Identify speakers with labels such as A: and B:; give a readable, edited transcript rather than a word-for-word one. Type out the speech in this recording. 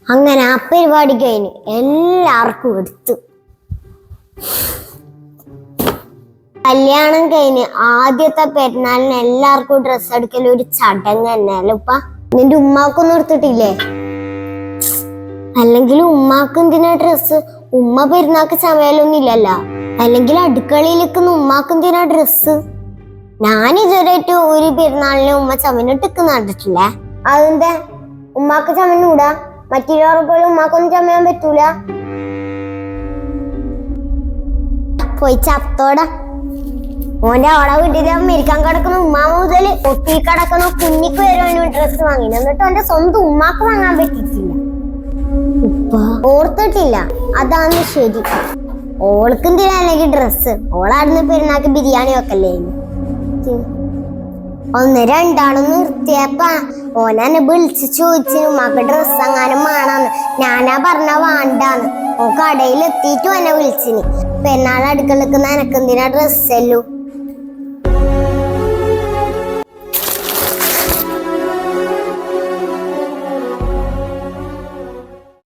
A: അങ്ങനെ ആ പരിപാടി കഴിഞ്ഞ് എല്ലാവർക്കും എടുത്തു. കല്യാണം കഴിഞ്ഞ് ആദ്യത്തെ പെരുന്നാളിന് എല്ലാവർക്കും ഡ്രസ്സ് എടുക്കൽ ഒരു ചടങ്ങ് തന്നെയല്ലോ. ഉപ്പ നിന്റെ ഉമ്മാക്കൊന്നും എടുത്തിട്ടില്ലേ? അല്ലെങ്കിൽ ഉമ്മാക്ക് എന്തിനാ ഡ്രസ്സ്? ഉമ്മ പെരുന്നാൾക്ക് ചമയലൊന്നും ഇല്ലല്ലോ. അല്ലെങ്കിൽ അടുക്കളയിലേക്കുന്ന ഉമ്മാക്ക് എന്തിനാ ഡ്രസ്സ്? ഞാൻ ഇതുവരെയായിട്ട് ഒരു പെരുന്നാളിന് ഉമ്മ ചമനിട്ടിക്ക് കണ്ടിട്ടില്ലേ. അതെന്താ ഉമ്മാക്ക് ചമനൂടാ? മറ്റുള്ളവരെ പോലെ ഉമ്മാക്കൊന്നും ചമയാൻ പറ്റൂല? പോയി ചത്തോടാ. ഓന്റെ അവളെ വീട്ടിൽ അമേരിക്കാൻ കിടക്കുന്ന ഉമ്മാമ മുതൽ ഒട്ടി കിടക്കുന്ന കുഞ്ഞിക്ക് വരെ ഡ്രസ്സ് വാങ്ങി. എന്നിട്ട് അവന്റെ സ്വന്തം ഉമ്മാക്ക് വാങ്ങാൻ പറ്റിയിട്ടില്ല. ഉപ്പ ഓർത്തിട്ടില്ല. അതാണ് ശരി. ഓൾക്ക് എന്തിനാണെങ്കിൽ ഡ്രസ്സ്? ഓളായിരുന്നു പെരുന്നാക്ക് ബിരിയാണി വെക്കല്ലേ. ഒന്ന് രണ്ടാളൊന്നും നിർത്തിയപ്പ ഓനെന്നെ വിളിച്ച് ചോദിച്ചു ഉമ്മാക്ക് ഡ്രസ്സ് എങ്ങാനും വേണമെന്ന്. ഞാനാ പറഞ്ഞ വേണ്ടാന്ന്. ഓ കടയിൽ എത്തിയിട്ടും എന്നെ വിളിച്ചിന്. പെരുന്നാൾ അടുക്കളക്ക് എനക്കെന്തിനാ ഡ്രസ്സല്ലോ.